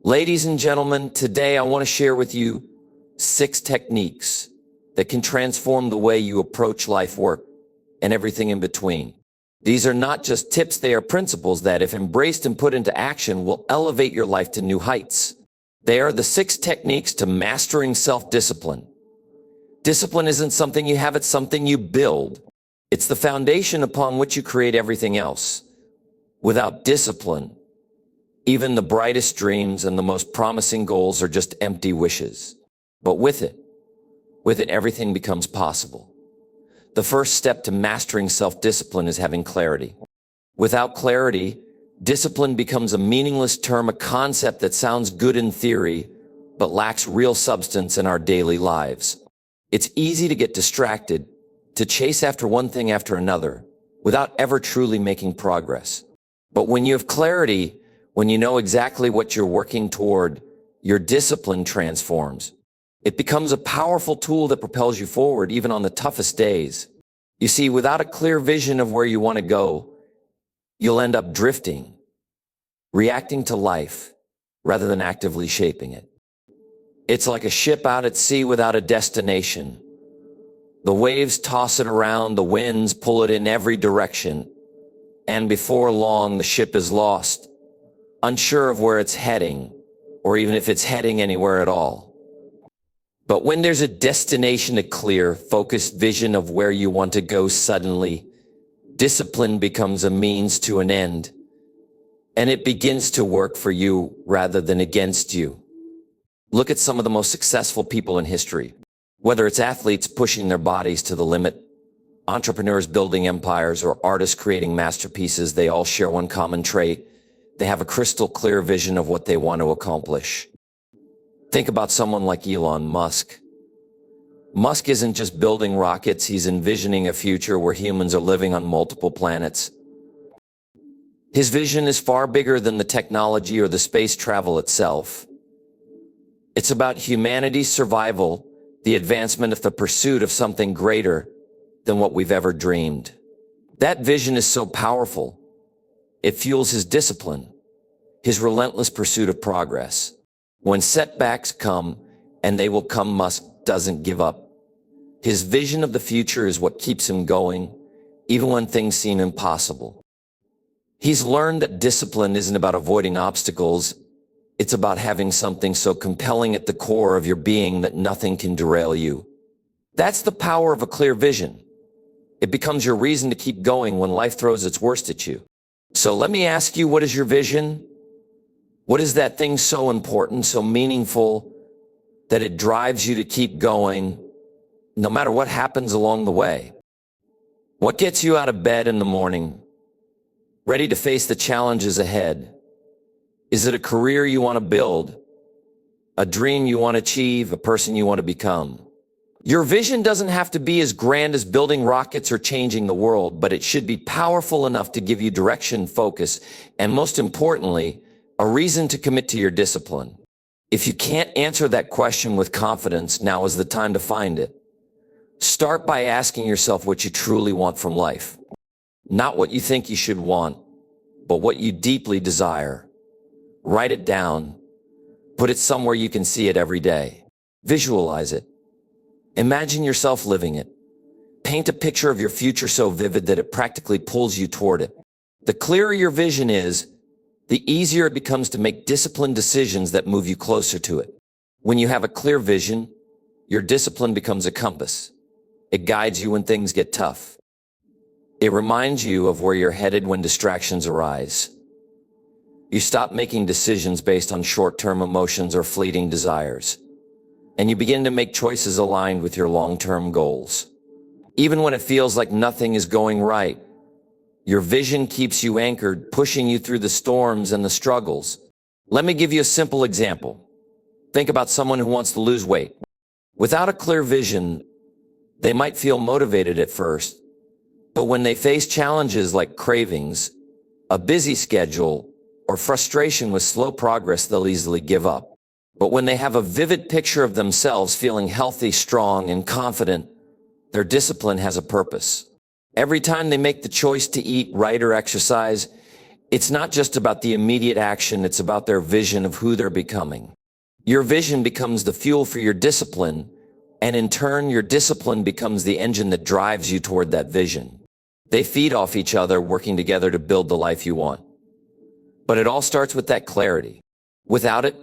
Ladies and gentlemen, today I want to share with you 6 techniques that can transform the way you approach life, work, and everything in between. These are not just tips, they are principles that, if embraced and put into action, will elevate your life to new heights. They are the 6 techniques to mastering self-discipline. Discipline isn't something you have, it's something you build. It's the foundation upon which you create everything else. Without discipline, even the brightest dreams and the most promising goals are just empty wishes. But with it, everything becomes possible. The first step to mastering self-discipline is having clarity. Without clarity, discipline becomes a meaningless term, a concept that sounds good in theory, but lacks real substance in our daily lives. It's easy to get distracted, to chase after one thing after another, without ever truly making progress. But when you have clarity, when you know exactly what you're working toward, your discipline transforms. It becomes a powerful tool that propels you forward even on the toughest days. You see, without a clear vision of where you want to go, you'll end up drifting, reacting to life rather than actively shaping it. It's like a ship out at sea without a destination. The waves toss it around, the winds pull it in every direction, and before long the ship is lost, unsure of where it's heading, or even if it's heading anywhere at all. But when there's a destination, a clear, focused vision of where you want to go, suddenly, discipline becomes a means to an end, and it begins to work for you rather than against you. Look at some of the most successful people in history. Whether it's athletes pushing their bodies to the limit, entrepreneurs building empires, or artists creating masterpieces, they all share one common trait. They have a crystal clear vision of what they want to accomplish. Think about someone like Elon Musk. Musk isn't just building rockets, he's envisioning a future where humans are living on multiple planets. His vision is far bigger than the technology or the space travel itself. It's about humanity's survival, the advancement of the pursuit of something greater than what we've ever dreamed. That vision is so powerful. It fuels his discipline, his relentless pursuit of progress. When setbacks come, and they will come, Musk doesn't give up. His vision of the future is what keeps him going, even when things seem impossible. He's learned that discipline isn't about avoiding obstacles. It's about having something so compelling at the core of your being that nothing can derail you. That's the power of a clear vision. It becomes your reason to keep going when life throws its worst at you. So let me ask you, what is your vision? What is that thing so important, so meaningful, that it drives you to keep going, no matter what happens along the way? What gets you out of bed in the morning, ready to face the challenges ahead? Is it a career you want to build, a dream you want to achieve, a person you want to become? Your vision doesn't have to be as grand as building rockets or changing the world, but it should be powerful enough to give you direction, focus, and most importantly, a reason to commit to your discipline. If you can't answer that question with confidence, now is the time to find it. Start by asking yourself what you truly want from life. Not what you think you should want, but what you deeply desire. Write it down. Put it somewhere you can see it every day. Visualize it. Imagine yourself living it. Paint a picture of your future so vivid that it practically pulls you toward it. The clearer your vision is, the easier it becomes to make disciplined decisions that move you closer to it. When you have a clear vision, your discipline becomes a compass. It guides you when things get tough. It reminds you of where you're headed when distractions arise. You stop making decisions based on short-term emotions or fleeting desires, and you begin to make choices aligned with your long-term goals. Even when it feels like nothing is going right, your vision keeps you anchored, pushing you through the storms and the struggles. Let me give you a simple example. Think about someone who wants to lose weight. Without a clear vision, they might feel motivated at first, but when they face challenges like cravings, a busy schedule, or frustration with slow progress, they'll easily give up. But when they have a vivid picture of themselves feeling healthy, strong, and confident, their discipline has a purpose. Every time they make the choice to eat right or exercise, It's not just about the immediate action, it's about their vision of who they're becoming. Your vision becomes the fuel for your discipline, and in turn, your discipline becomes the engine that drives you toward that vision. They feed off each other, working together to build the life you want. But it all starts with that clarity. Without it,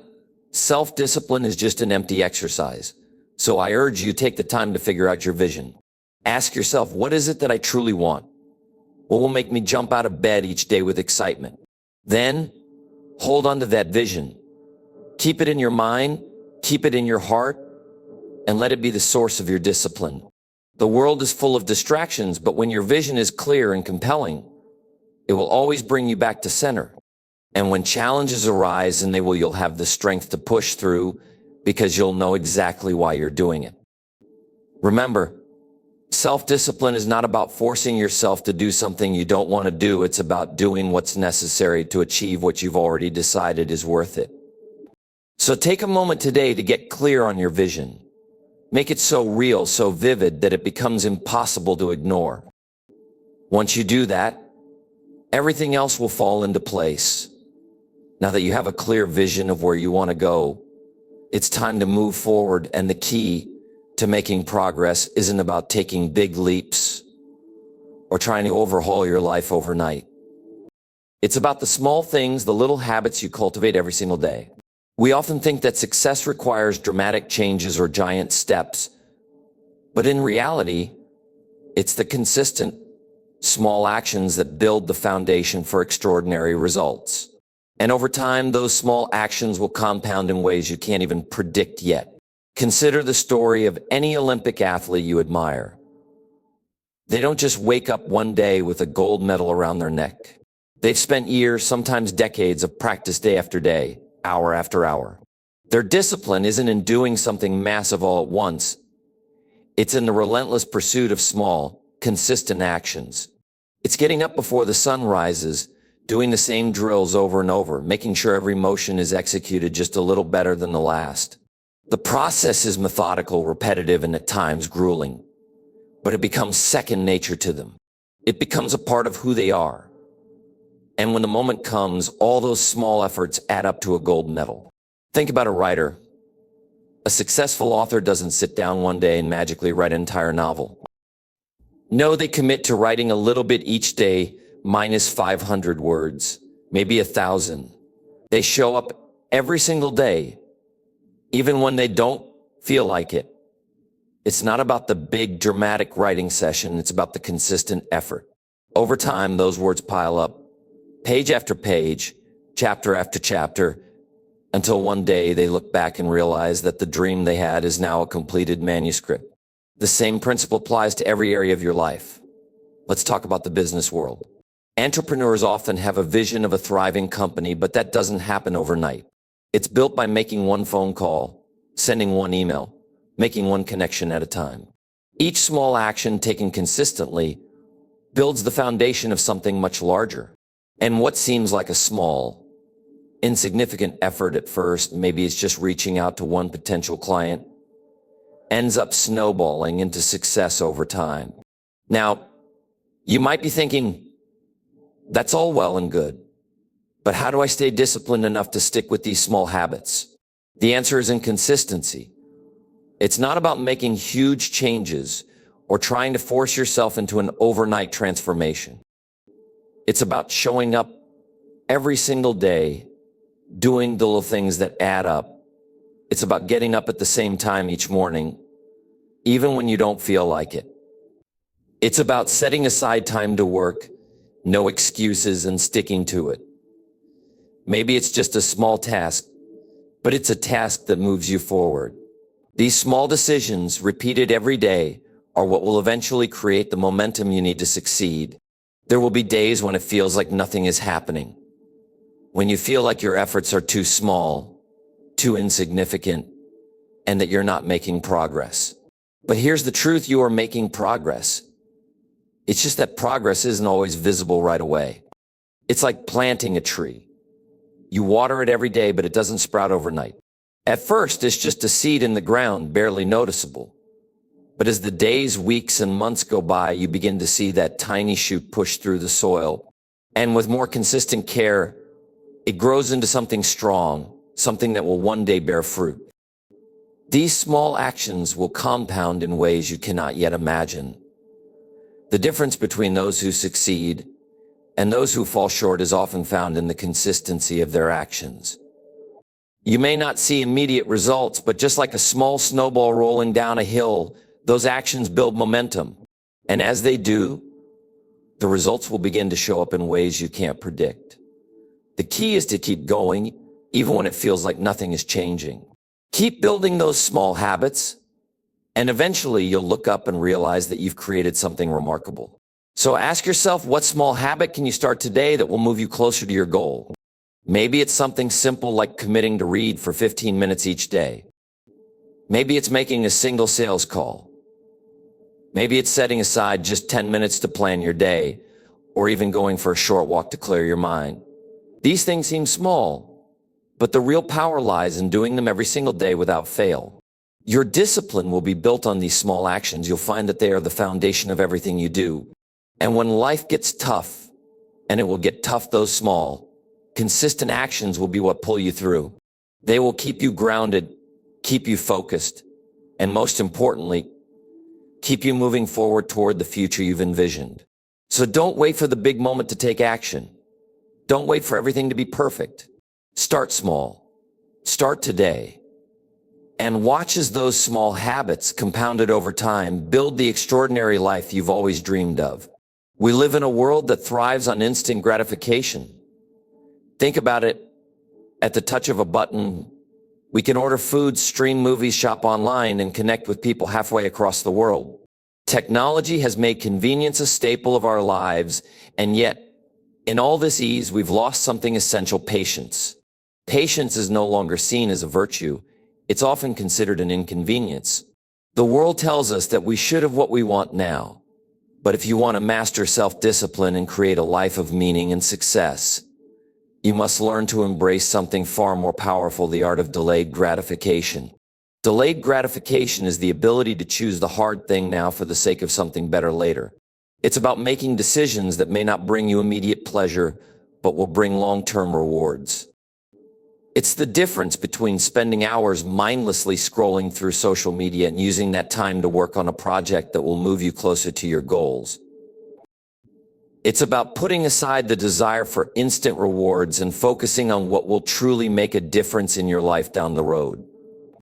self-discipline is just an empty exercise. So I urge you, take the time to figure out your vision. Ask yourself, what is it that I truly want? What will make me jump out of bed each day with excitement? Then, hold on to that vision. Keep it in your mind, keep it in your heart, and let it be the source of your discipline. The world is full of distractions, but when your vision is clear and compelling, it will always bring you back to center. And when challenges arise, you'll have the strength to push through because you'll know exactly why you're doing it. Remember, self-discipline is not about forcing yourself to do something you don't want to do. It's about doing what's necessary to achieve what you've already decided is worth it. So take a moment today to get clear on your vision. Make it so real, so vivid that it becomes impossible to ignore. Once you do that, everything else will fall into place. Now that you have a clear vision of where you want to go, it's time to move forward, and the key to making progress isn't about taking big leaps or trying to overhaul your life overnight. It's about the small things, the little habits you cultivate every single day. We often think that success requires dramatic changes or giant steps, but in reality, it's the consistent, small actions that build the foundation for extraordinary results. And over time, those small actions will compound in ways you can't even predict yet. Consider the story of any Olympic athlete you admire. They don't just wake up one day with a gold medal around their neck. They've spent years, sometimes decades, of practice day after day, hour after hour. Their discipline isn't in doing something massive all at once. It's in the relentless pursuit of small, consistent actions. It's getting up before the sun rises, doing the same drills over and over, making sure every motion is executed just a little better than the last. The process is methodical, repetitive, and at times grueling, but it becomes second nature to them. It becomes a part of who they are. And when the moment comes, all those small efforts add up to a gold medal. Think about a writer. A successful author doesn't sit down one day and magically write an entire novel. No, they commit to writing a little bit each day, minus 500 words, maybe 1,000. They show up every single day, even when they don't feel like it. It's not about the big dramatic writing session. It's about the consistent effort. Over time, those words pile up, page after page, chapter after chapter, until one day they look back and realize that the dream they had is now a completed manuscript. The same principle applies to every area of your life. Let's talk about the business world. Entrepreneurs often have a vision of a thriving company, but that doesn't happen overnight. It's built by making one phone call, sending one email, making one connection at a time. Each small action taken consistently builds the foundation of something much larger. And what seems like a small, insignificant effort at first, maybe it's just reaching out to one potential client, ends up snowballing into success over time. Now, you might be thinking, that's all well and good, but how do I stay disciplined enough to stick with these small habits? The answer is in consistency. It's not about making huge changes or trying to force yourself into an overnight transformation. It's about showing up every single day, doing the little things that add up. It's about getting up at the same time each morning, even when you don't feel like it. It's about setting aside time to work, no excuses, and sticking to it. Maybe it's just a small task, but it's a task that moves you forward. These small decisions, repeated every day, are what will eventually create the momentum you need to succeed. There will be days when it feels like nothing is happening, when you feel like your efforts are too small, too insignificant, and that you're not making progress. But here's the truth, you are making progress. It's just that progress isn't always visible right away. It's like planting a tree. You water it every day, but it doesn't sprout overnight. At first, it's just a seed in the ground, barely noticeable. But as the days, weeks, and months go by, you begin to see that tiny shoot push through the soil, And with more consistent care, it grows into something strong, something that will one day bear fruit. These small actions will compound in ways you cannot yet imagine. The difference between those who succeed and those who fall short is often found in the consistency of their actions. You may not see immediate results, but just like a small snowball rolling down a hill, those actions build momentum. And as they do, the results will begin to show up in ways you can't predict. The key is to keep going, even when it feels like nothing is changing. Keep building those small habits, and eventually you'll look up and realize that you've created something remarkable. So ask yourself, what small habit can you start today that will move you closer to your goal? Maybe it's something simple like committing to read for 15 minutes each day. Maybe it's making a single sales call. Maybe it's setting aside just 10 minutes to plan your day, or even going for a short walk to clear your mind. These things seem small, but the real power lies in doing them every single day without fail. Your discipline will be built on these small actions. You'll find that they are the foundation of everything you do. And when life gets tough, and it will get tough though small, consistent actions will be what pull you through. They will keep you grounded, keep you focused, and most importantly, keep you moving forward toward the future you've envisioned. So don't wait for the big moment to take action. Don't wait for everything to be perfect. Start small. Start today. And watch as those small habits, compounded over time, build the extraordinary life you've always dreamed of. We live in a world that thrives on instant gratification. Think about it. At the touch of a button, we can order food, stream movies, shop online, and connect with people halfway across the world. Technology has made convenience a staple of our lives, and yet, in all this ease, we've lost something essential: patience. Patience is no longer seen as a virtue. It's often considered an inconvenience. The world tells us that we should have what we want now. But if you want to master self-discipline and create a life of meaning and success, you must learn to embrace something far more powerful: the art of delayed gratification. Delayed gratification is the ability to choose the hard thing now for the sake of something better later. It's about making decisions that may not bring you immediate pleasure, but will bring long-term rewards. It's the difference between spending hours mindlessly scrolling through social media and using that time to work on a project that will move you closer to your goals. It's about putting aside the desire for instant rewards and focusing on what will truly make a difference in your life down the road.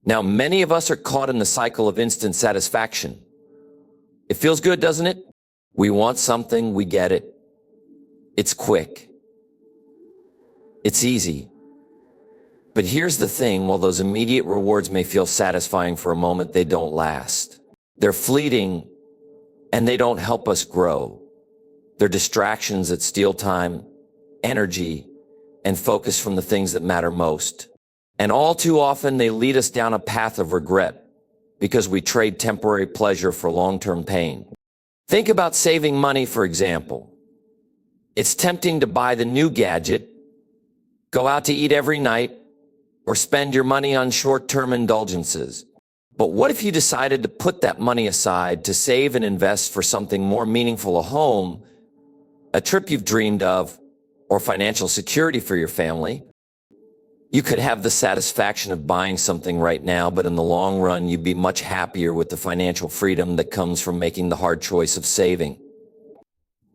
Now, many of us are caught in the cycle of instant satisfaction. It feels good, doesn't it? We want something, we get it. It's quick. It's easy. But here's the thing: while those immediate rewards may feel satisfying for a moment, they don't last. They're fleeting, and they don't help us grow. They're distractions that steal time, energy, and focus from the things that matter most. And all too often, they lead us down a path of regret because we trade temporary pleasure for long-term pain. Think about saving money, for example. It's tempting to buy the new gadget, go out to eat every night, or spend your money on short-term indulgences. But what if you decided to put that money aside to save and invest for something more meaningful: a home, a trip you've dreamed of, or financial security for your family? You could have the satisfaction of buying something right now, but in the long run, you'd be much happier with the financial freedom that comes from making the hard choice of saving.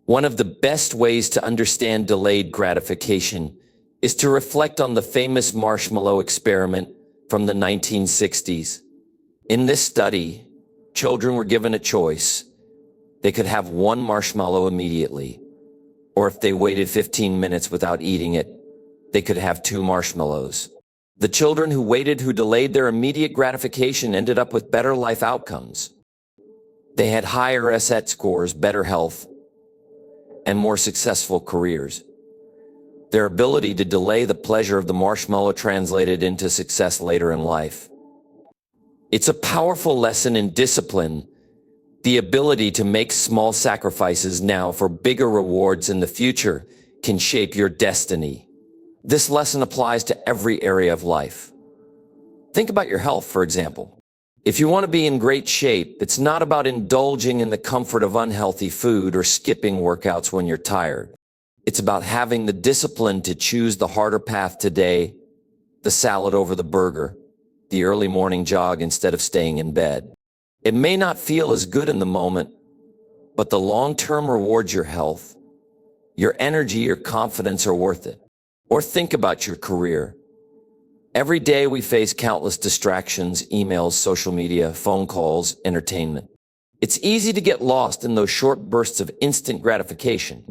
One of the best ways to understand delayed gratification is to reflect on the famous marshmallow experiment from the 1960s. In this study, children were given a choice. They could have one marshmallow immediately, or if they waited 15 minutes without eating it, they could have 2 marshmallows. The children who waited, who delayed their immediate gratification, ended up with better life outcomes. They had higher SAT scores, better health, and more successful careers. Their ability to delay the pleasure of the marshmallow translated into success later in life. It's a powerful lesson in discipline, the ability to make small sacrifices now for bigger rewards in the future can shape your destiny. This lesson applies to every area of life. Think about your health, for example. If you want to be in great shape, it's not about indulging in the comfort of unhealthy food or skipping workouts when you're tired. It's about having the discipline to choose the harder path today, the salad over the burger, the early morning jog instead of staying in bed. It may not feel as good in the moment, but the long-term rewards your health, your energy, your confidence are worth it. Or think about your career. Every day we face countless distractions, emails, social media, phone calls, entertainment. It's easy to get lost in those short bursts of instant gratification.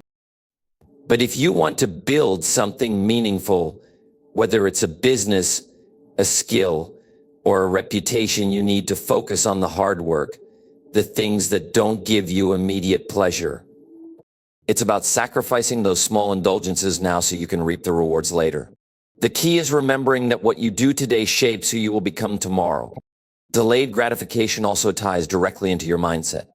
But if you want to build something meaningful, whether it's a business, a skill, or a reputation, you need to focus on the hard work, the things that don't give you immediate pleasure. It's about sacrificing those small indulgences now so you can reap the rewards later. The key is remembering that what you do today shapes who you will become tomorrow. Delayed gratification also ties directly into your mindset.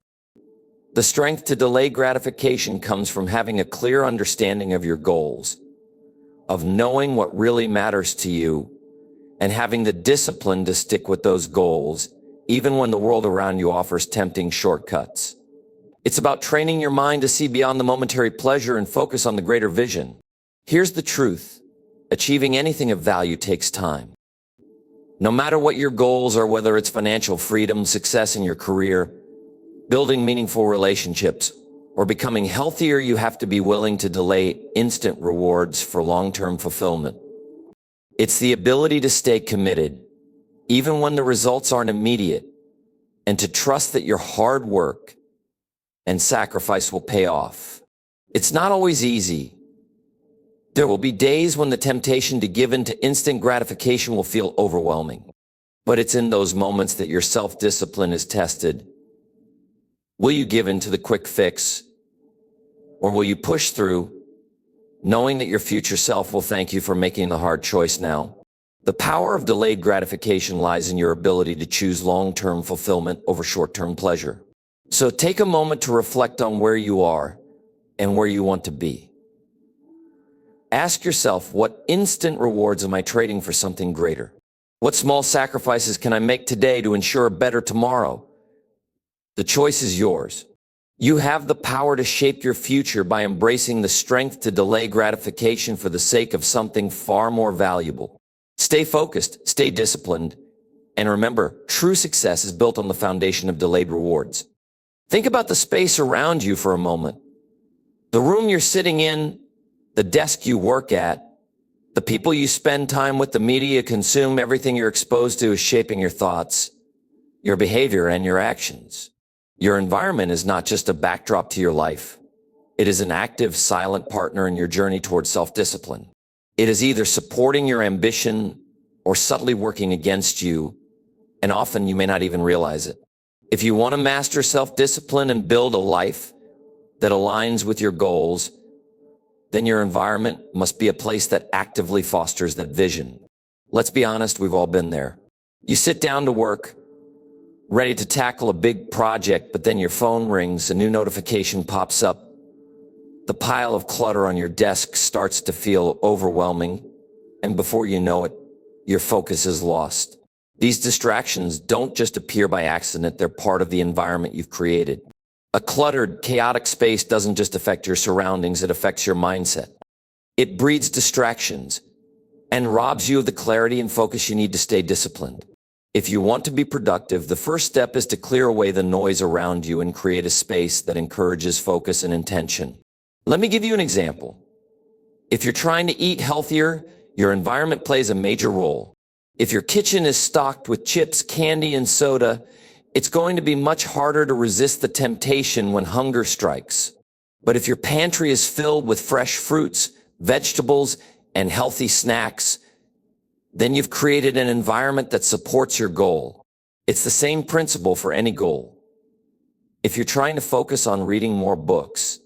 The strength to delay gratification comes from having a clear understanding of your goals, of knowing what really matters to you, and having the discipline to stick with those goals, even when the world around you offers tempting shortcuts. It's about training your mind to see beyond the momentary pleasure and focus on the greater vision. Here's the truth. Achieving anything of value takes time. No matter what your goals are, whether it's financial freedom, success in your career, building meaningful relationships, or becoming healthier, you have to be willing to delay instant rewards for long-term fulfillment. It's the ability to stay committed, even when the results aren't immediate, and to trust that your hard work and sacrifice will pay off. It's not always easy. There will be days when the temptation to give in to instant gratification will feel overwhelming. But it's in those moments that your self-discipline is tested. Will you give in to the quick fix? Or will you push through, knowing that your future self will thank you for making the hard choice now? The power of delayed gratification lies in your ability to choose long-term fulfillment over short-term pleasure. So take a moment to reflect on where you are and where you want to be. Ask yourself, what instant rewards am I trading for something greater? What small sacrifices can I make today to ensure a better tomorrow? The choice is yours. You have the power to shape your future by embracing the strength to delay gratification for the sake of something far more valuable. Stay focused, stay disciplined, and remember, true success is built on the foundation of delayed rewards. Think about the space around you for a moment. The room you're sitting in, the desk you work at, the people you spend time with, the media you consume, everything you're exposed to is shaping your thoughts, your behavior, and your actions. Your environment is not just a backdrop to your life. It is an active, silent partner in your journey towards self-discipline. It is either supporting your ambition or subtly working against you, and often you may not even realize it. If you want to master self-discipline and build a life that aligns with your goals, then your environment must be a place that actively fosters that vision. Let's be honest, we've all been there. You sit down to work, ready to tackle a big project, but then your phone rings, a new notification pops up. The pile of clutter on your desk starts to feel overwhelming, and before you know it, your focus is lost. These distractions don't just appear by accident, they're part of the environment you've created. A cluttered, chaotic space doesn't just affect your surroundings, it affects your mindset. It breeds distractions and robs you of the clarity and focus you need to stay disciplined. If you want to be productive, the first step is to clear away the noise around you and create a space that encourages focus and intention. Let me give you an example. If you're trying to eat healthier, your environment plays a major role. If your kitchen is stocked with chips, candy, and soda, it's going to be much harder to resist the temptation when hunger strikes. But if your pantry is filled with fresh fruits, vegetables, and healthy snacks, then you've created an environment that supports your goal. It's the same principle for any goal. If you're trying to focus on reading more books,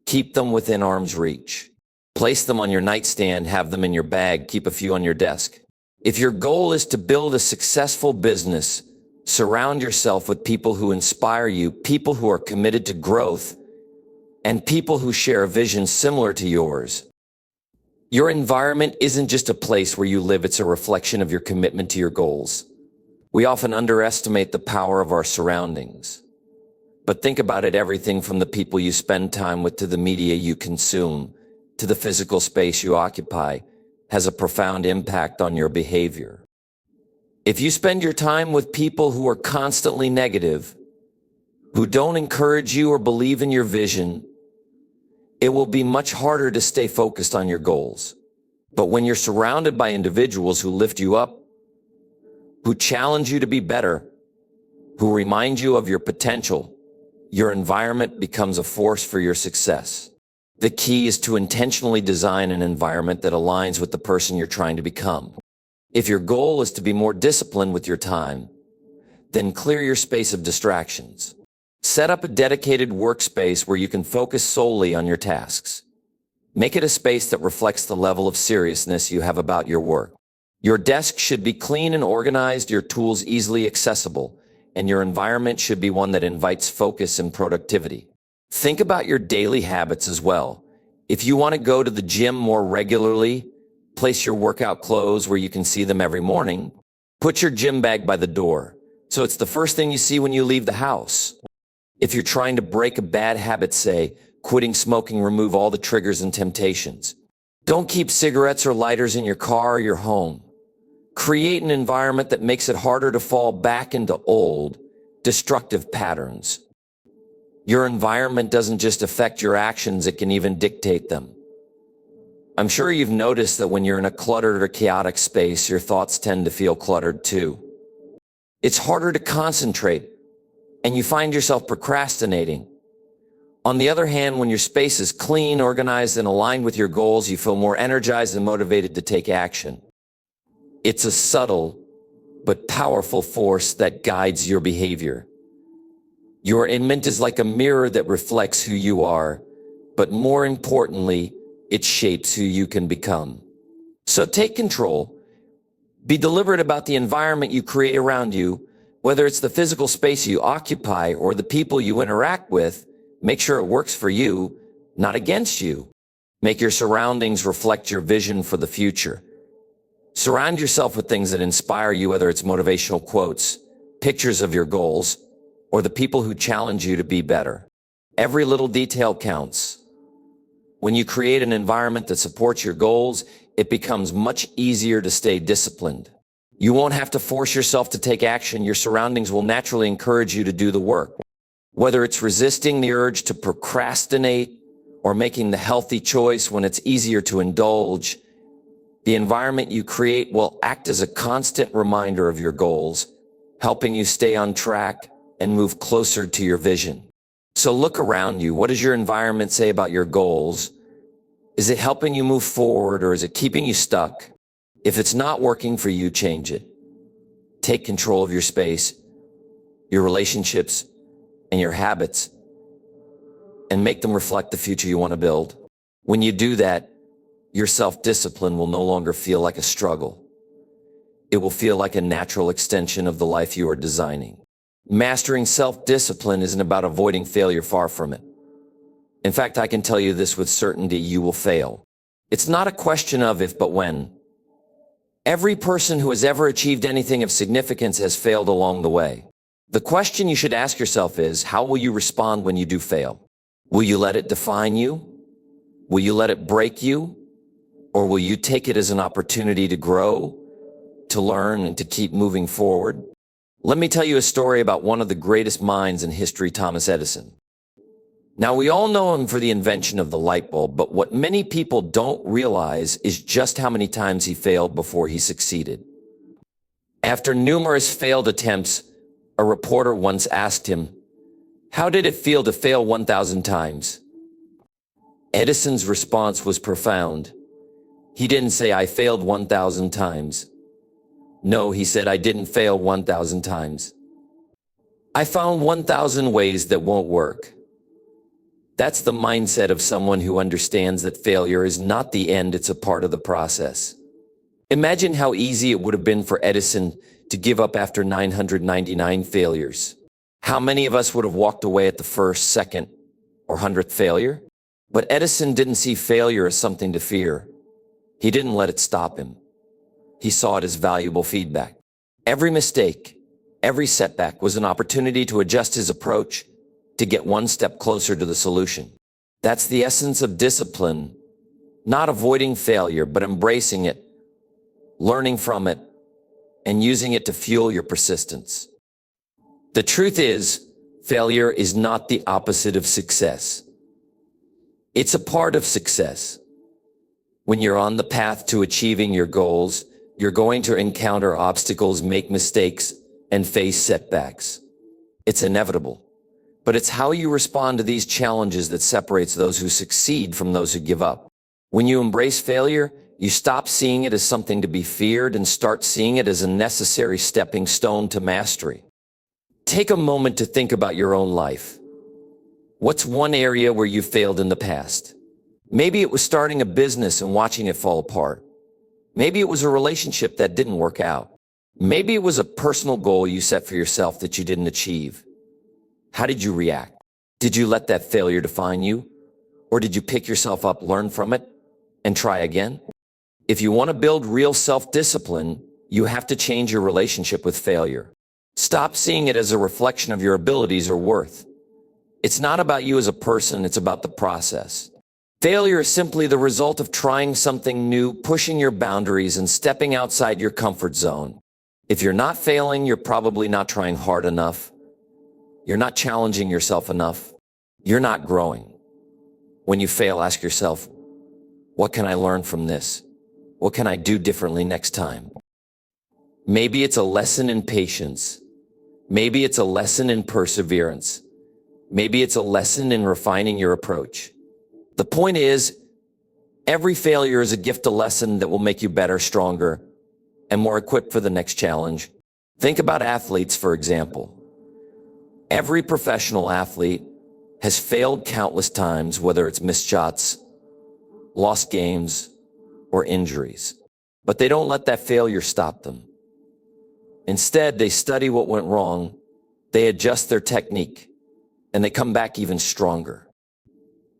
keep them within arm's reach. Place them on your nightstand, have them in your bag, keep a few on your desk. If your goal is to build a successful business, surround yourself with people who inspire you, people who are committed to growth, and people who share a vision similar to yours. Your environment isn't just a place where you live, it's a reflection of your commitment to your goals. We often underestimate the power of our surroundings. But think about it, everything from the people you spend time with to the media you consume, to the physical space you occupy has a profound impact on your behavior. If you spend your time with people who are constantly negative, who don't encourage you or believe in your vision, it will be much harder to stay focused on your goals. But when you're surrounded by individuals who lift you up, who challenge you to be better, who remind you of your potential, your environment becomes a force for your success. The key is to intentionally design an environment that aligns with the person you're trying to become. If your goal is to be more disciplined with your time, then clear your space of distractions. Set up a dedicated workspace where you can focus solely on your tasks. Make it a space that reflects the level of seriousness you have about your work. Your desk should be clean and organized, your tools easily accessible, and your environment should be one that invites focus and productivity. Think about your daily habits as well. If you want to go to the gym more regularly, place your workout clothes where you can see them every morning. Put your gym bag by the door, so it's the first thing you see when you leave the house. If you're trying to break a bad habit, say, quitting smoking, remove all the triggers and temptations. Don't keep cigarettes or lighters in your car or your home. Create an environment that makes it harder to fall back into old, destructive patterns. Your environment doesn't just affect your actions, it can even dictate them. I'm sure you've noticed that when you're in a cluttered or chaotic space, your thoughts tend to feel cluttered too. It's harder to concentrate, and you find yourself procrastinating. On the other hand, when your space is clean, organized, and aligned with your goals, you feel more energized and motivated to take action. It's a subtle but powerful force that guides your behavior. Your environment is like a mirror that reflects who you are, but more importantly, it shapes who you can become. So take control. Be deliberate about the environment you create around you, whether it's the physical space you occupy or the people you interact with. Make sure it works for you, not against you. Make your surroundings reflect your vision for the future. Surround yourself with things that inspire you, whether it's motivational quotes, pictures of your goals, or the people who challenge you to be better. Every little detail counts. When you create an environment that supports your goals, it becomes much easier to stay disciplined. You won't have to force yourself to take action. Your surroundings will naturally encourage you to do the work. Whether it's resisting the urge to procrastinate or making the healthy choice when it's easier to indulge, the environment you create will act as a constant reminder of your goals, helping you stay on track and move closer to your vision. So look around you. What does your environment say about your goals? Is it helping you move forward, or is it keeping you stuck? If it's not working for you, change it. Take control of your space, your relationships, and your habits, and make them reflect the future you want to build. When you do that, your self-discipline will no longer feel like a struggle. It will feel like a natural extension of the life you are designing. Mastering self-discipline isn't about avoiding failure, far from it. In fact, I can tell you this with certainty: you will fail. It's not a question of if, but when. Every person who has ever achieved anything of significance has failed along the way. The question you should ask yourself is, how will you respond when you do fail? Will you let it define you? Will you let it break you? Or will you take it as an opportunity to grow, to learn, and to keep moving forward? Let me tell you a story about one of the greatest minds in history, Thomas Edison. Now, we all know him for the invention of the light bulb, but what many people don't realize is just how many times he failed before he succeeded. After numerous failed attempts, a reporter once asked him, "How did it feel to fail 1,000 times?" Edison's response was profound. He didn't say, "I failed 1,000 times." No, he said, "I didn't fail 1,000 times. I found 1,000 ways that won't work." That's the mindset of someone who understands that failure is not the end, it's a part of the process. Imagine how easy it would have been for Edison to give up after 999 failures. How many of us would have walked away at the first, second, or 100th failure? But Edison didn't see failure as something to fear. He didn't let it stop him. He saw it as valuable feedback. Every mistake, every setback was an opportunity to adjust his approach, to get one step closer to the solution. That's the essence of discipline, Not avoiding failure, but embracing it, learning from it, and using it to fuel your persistence. The truth is, failure is not the opposite of success. It's a part of success. When you're on the path to achieving your goals, you're going to encounter obstacles, make mistakes, and face setbacks. It's inevitable. But it's how you respond to these challenges that separates those who succeed from those who give up. When you embrace failure, you stop seeing it as something to be feared and start seeing it as a necessary stepping stone to mastery. Take a moment to think about your own life. What's one area where you failed in the past? Maybe it was starting a business and watching it fall apart. Maybe it was a relationship that didn't work out. Maybe it was a personal goal you set for yourself that you didn't achieve. How did you react? Did you let that failure define you? Or did you pick yourself up, learn from it, and try again? If you want to build real self-discipline, you have to change your relationship with failure. Stop seeing it as a reflection of your abilities or worth. It's not about you as a person, it's about the process. Failure is simply the result of trying something new, pushing your boundaries, and stepping outside your comfort zone. If you're not failing, you're probably not trying hard enough. You're not challenging yourself enough. You're not growing. When you fail, ask yourself, what can I learn from this? What can I do differently next time? Maybe it's a lesson in patience. Maybe it's a lesson in perseverance. Maybe it's a lesson in refining your approach. The point is, every failure is a gift, a lesson that will make you better, stronger, and more equipped for the next challenge. Think about athletes, for example. Every professional athlete has failed countless times, whether it's missed shots, lost games, or injuries. But they don't let that failure stop them. Instead, they study what went wrong, they adjust their technique, and they come back even stronger.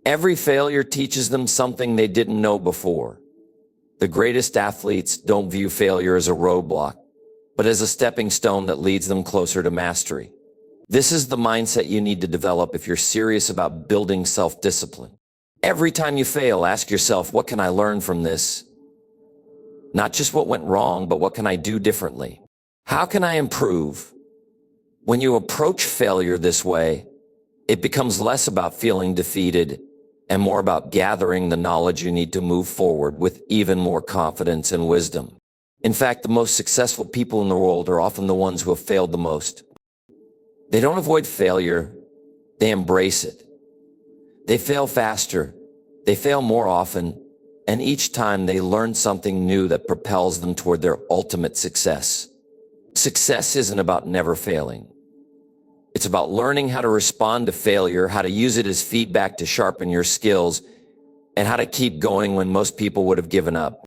Every failure teaches them something they didn't know before. The greatest athletes don't view failure as a roadblock, but as a stepping stone that leads them closer to mastery. This is the mindset you need to develop if you're serious about building self-discipline. Every time you fail, ask yourself, what can I learn from this? Not just what went wrong, but what can I do differently? How can I improve? When you approach failure this way, it becomes less about feeling defeated and more about gathering the knowledge you need to move forward with even more confidence and wisdom. In fact, the most successful people in the world are often the ones who have failed the most. They don't avoid failure, they embrace it. They fail faster, they fail more often, and each time they learn something new that propels them toward their ultimate success. Success isn't about never failing. It's about learning how to respond to failure, how to use it as feedback to sharpen your skills, and how to keep going when most people would have given up.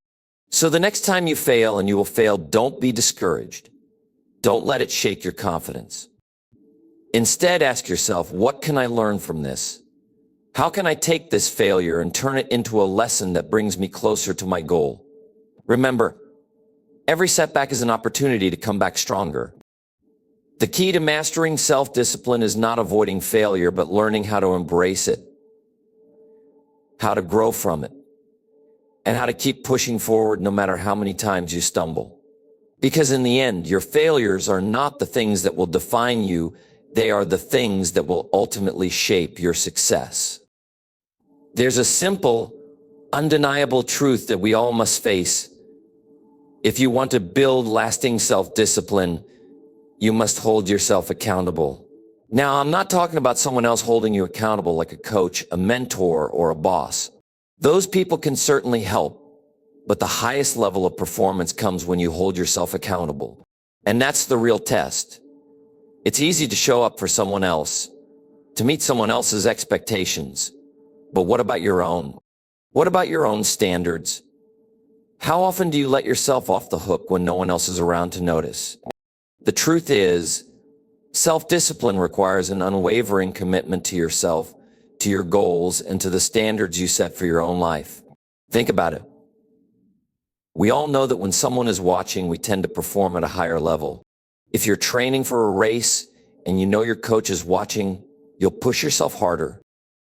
So the next time you fail, and you will fail, don't be discouraged. Don't let it shake your confidence. Instead, ask yourself, what can I learn from this? How can I take this failure and turn it into a lesson that brings me closer to my goal? Remember, every setback is an opportunity to come back stronger. The key to mastering self-discipline is not avoiding failure, but learning how to embrace it, how to grow from it, and how to keep pushing forward no matter how many times you stumble. Because in the end, your failures are not the things that will define you, they are the things that will ultimately shape your success. There's a simple, undeniable truth that we all must face. If you want to build lasting self-discipline, you must hold yourself accountable. Now, I'm not talking about someone else holding you accountable like a coach, a mentor, or a boss. Those people can certainly help, but the highest level of performance comes when you hold yourself accountable. And that's the real test. It's easy to show up for someone else, to meet someone else's expectations. But what about your own? What about your own standards? How often do you let yourself off the hook when no one else is around to notice? The truth is, self-discipline requires an unwavering commitment to yourself, to your goals, and to the standards you set for your own life. Think about it. We all know that when someone is watching, we tend to perform at a higher level. If you're training for a race and you know your coach is watching, you'll push yourself harder.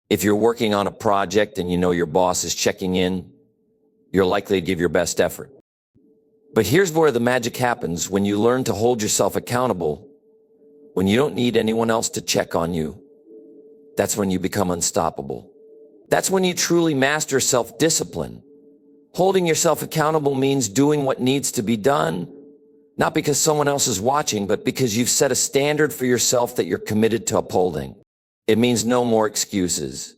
If you're working on a project and you know your boss is checking in, you're likely to give your best effort. But here's where the magic happens. When you learn to hold yourself accountable, when you don't need anyone else to check on you, that's when you become unstoppable. That's when you truly master self-discipline. Holding yourself accountable means doing what needs to be done, not because someone else is watching, but because you've set a standard for yourself that you're committed to upholding. It means no more excuses.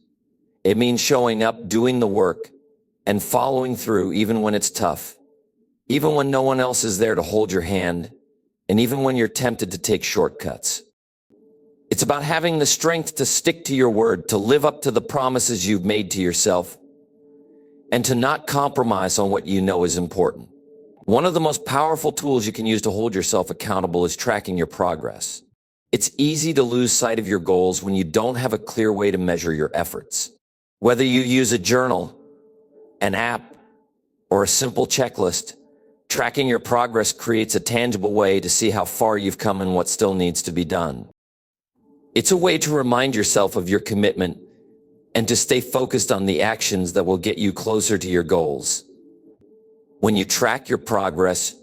It means showing up, doing the work, and following through even when it's tough, even when no one else is there to hold your hand, and even when you're tempted to take shortcuts. It's about having the strength to stick to your word, to live up to the promises you've made to yourself, and to not compromise on what you know is important. One of the most powerful tools you can use to hold yourself accountable is tracking your progress. It's easy to lose sight of your goals when you don't have a clear way to measure your efforts. Whether you use a journal, an app, or a simple checklist, tracking your progress creates a tangible way to see how far you've come and what still needs to be done. It's a way to remind yourself of your commitment and to stay focused on the actions that will get you closer to your goals. When you track your progress,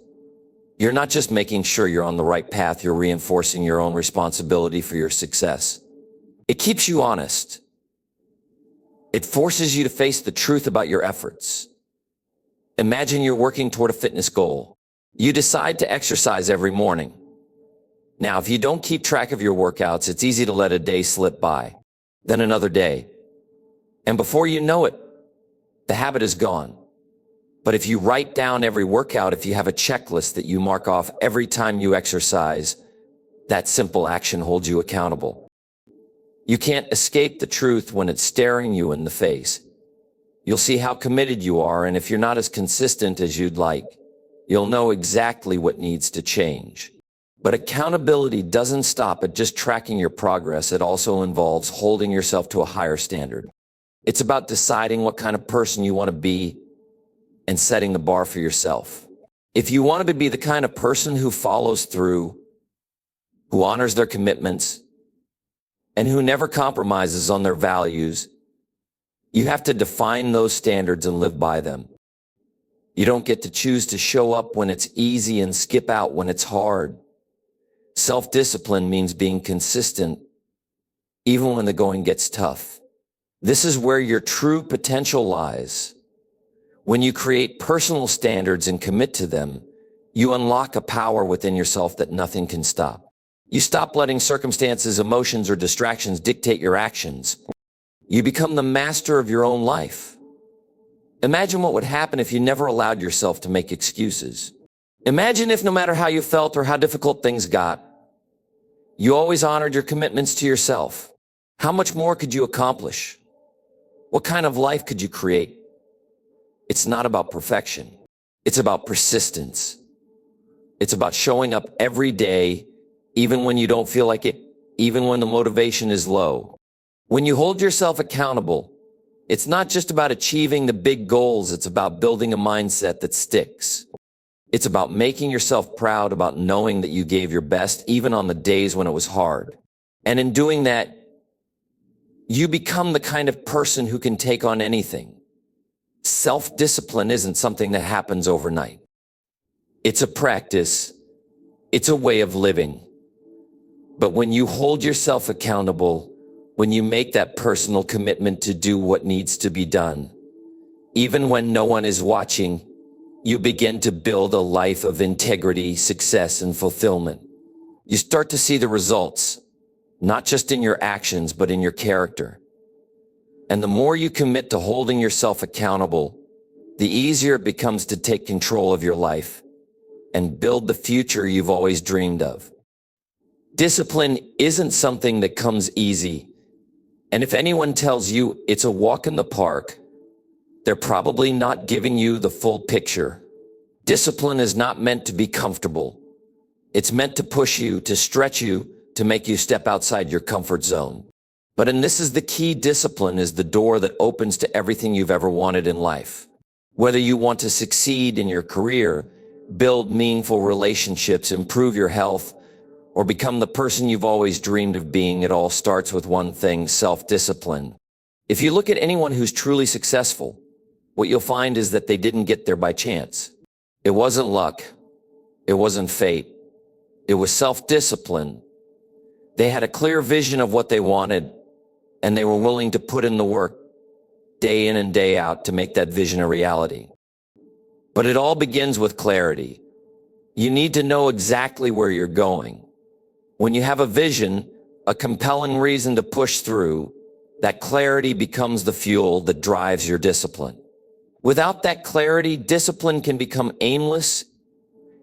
you're not just making sure you're on the right path, you're reinforcing your own responsibility for your success. It keeps you honest. It forces you to face the truth about your efforts. Imagine you're working toward a fitness goal. You decide to exercise every morning. Now, if you don't keep track of your workouts, it's easy to let a day slip by, then another day. And before you know it, the habit is gone. But if you write down every workout, if you have a checklist that you mark off every time you exercise, that simple action holds you accountable. You can't escape the truth when it's staring you in the face. You'll see how committed you are, and if you're not as consistent as you'd like, you'll know exactly what needs to change. But accountability doesn't stop at just tracking your progress. It also involves holding yourself to a higher standard. It's about deciding what kind of person you want to be and setting the bar for yourself. If you want to be the kind of person who follows through, who honors their commitments, and who never compromises on their values, you have to define those standards and live by them. You don't get to choose to show up when it's easy and skip out when it's hard. Self-discipline means being consistent, even when the going gets tough. This is where your true potential lies. When you create personal standards and commit to them, you unlock a power within yourself that nothing can stop. You stop letting circumstances, emotions, or distractions dictate your actions. You become the master of your own life. Imagine what would happen if you never allowed yourself to make excuses. Imagine if no matter how you felt or how difficult things got, you always honored your commitments to yourself. How much more could you accomplish? What kind of life could you create? It's not about perfection. It's about persistence. It's about showing up every day, even when you don't feel like it, even when the motivation is low. When you hold yourself accountable, it's not just about achieving the big goals. It's about building a mindset that sticks. It's about making yourself proud, about knowing that you gave your best, even on the days when it was hard. And in doing that, you become the kind of person who can take on anything. Self-discipline isn't something that happens overnight. It's a practice. It's a way of living. But when you hold yourself accountable, when you make that personal commitment to do what needs to be done, even when no one is watching, you begin to build a life of integrity, success, and fulfillment. You start to see the results, not just in your actions, but in your character. And the more you commit to holding yourself accountable, the easier it becomes to take control of your life and build the future you've always dreamed of. Discipline isn't something that comes easy. And if anyone tells you it's a walk in the park, they're probably not giving you the full picture. Discipline is not meant to be comfortable. It's meant to push you, to stretch you, to make you step outside your comfort zone. And this is the key: discipline is the door that opens to everything you've ever wanted in life. Whether you want to succeed in your career, build meaningful relationships, improve your health, or become the person you've always dreamed of being, it all starts with one thing: self-discipline. If you look at anyone who's truly successful, what you'll find is that they didn't get there by chance. It wasn't luck. It wasn't fate. It was self-discipline. They had a clear vision of what they wanted, and they were willing to put in the work day in and day out to make that vision a reality. But it all begins with clarity. You need to know exactly where you're going. When you have a vision, a compelling reason to push through, that clarity becomes the fuel that drives your discipline. Without that clarity, discipline can become aimless,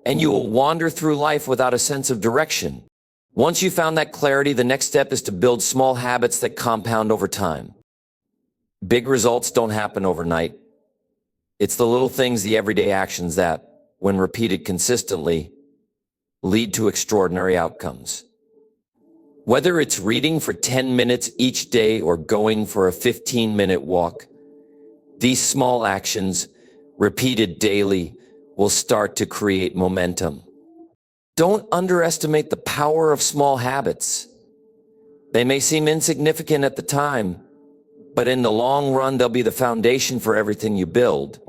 and you will wander through life without a sense of direction. Once you found that clarity, the next step is to build small habits that compound over time. Big results don't happen overnight. It's the little things, the everyday actions that, when repeated consistently, lead to extraordinary outcomes. Whether it's reading for 10 minutes each day or going for a 15-minute walk, these small actions, repeated daily, will start to create momentum. Don't underestimate the power of small habits. They may seem insignificant at the time, but in the long run, they'll be the foundation for everything you build.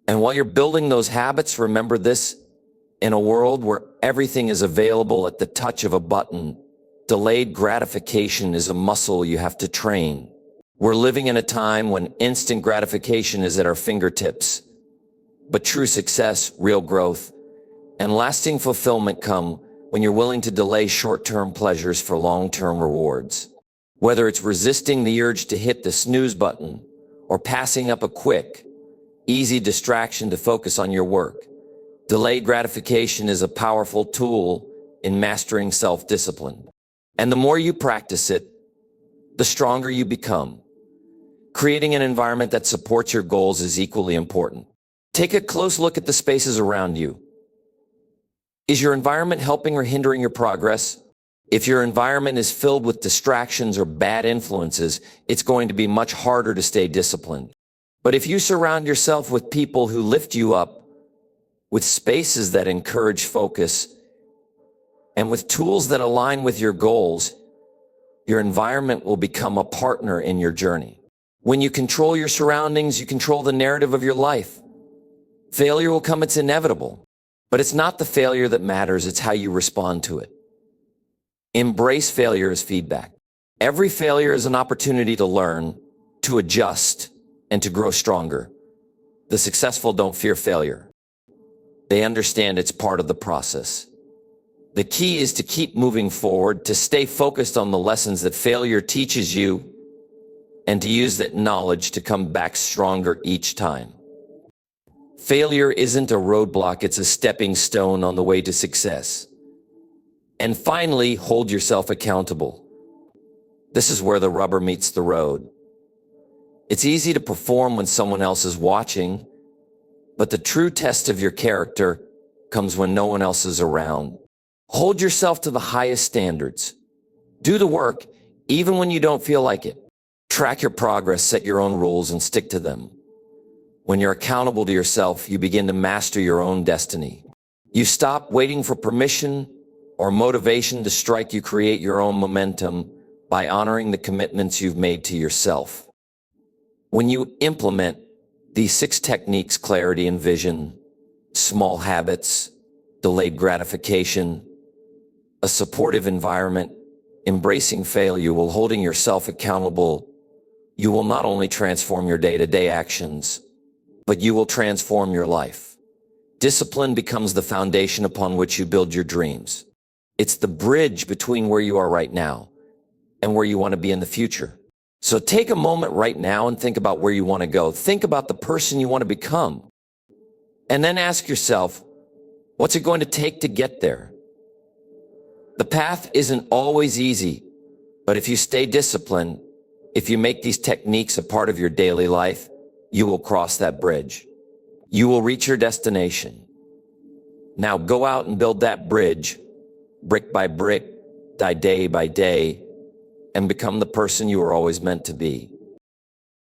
And while you're building those habits, remember this: in a world where everything is available at the touch of a button, delayed gratification is a muscle you have to train. We're living in a time when instant gratification is at our fingertips, but true success, real growth, and lasting fulfillment come when you're willing to delay short-term pleasures for long-term rewards. Whether it's resisting the urge to hit the snooze button or passing up a quick, easy distraction to focus on your work, delayed gratification is a powerful tool in mastering self-discipline. And the more you practice it, the stronger you become. Creating an environment that supports your goals is equally important. Take a close look at the spaces around you. Is your environment helping or hindering your progress? If your environment is filled with distractions or bad influences, it's going to be much harder to stay disciplined. But if you surround yourself with people who lift you up, with spaces that encourage focus, and with tools that align with your goals, your environment will become a partner in your journey. When you control your surroundings, you control the narrative of your life. Failure will come, it's inevitable. But it's not the failure that matters, it's how you respond to it. Embrace failure as feedback. Every failure is an opportunity to learn, to adjust, and to grow stronger. The successful don't fear failure. They understand it's part of the process. The key is to keep moving forward, to stay focused on the lessons that failure teaches you, and to use that knowledge to come back stronger each time. Failure isn't a roadblock, it's a stepping stone on the way to success. And finally, hold yourself accountable. This is where the rubber meets the road. It's easy to perform when someone else is watching, but the true test of your character comes when no one else is around. Hold yourself to the highest standards. Do the work, even when you don't feel like it. Track your progress, set your own rules, and stick to them. When you're accountable to yourself, you begin to master your own destiny. You stop waiting for permission or motivation to strike. You create your own momentum by honoring the commitments you've made to yourself. When you implement these 6 techniques, clarity and vision, small habits, delayed gratification, a supportive environment, embracing failure, while holding yourself accountable, you will not only transform your day-to-day actions, but you will transform your life. Discipline becomes the foundation upon which you build your dreams. It's the bridge between where you are right now and where you want to be in the future. So take a moment right now and think about where you want to go. Think about the person you want to become. And then ask yourself, what's it going to take to get there? The path isn't always easy, but if you stay disciplined, if you make these techniques a part of your daily life, you will cross that bridge. You will reach your destination. Now go out and build that bridge, brick by brick, day by day, and become the person you were always meant to be.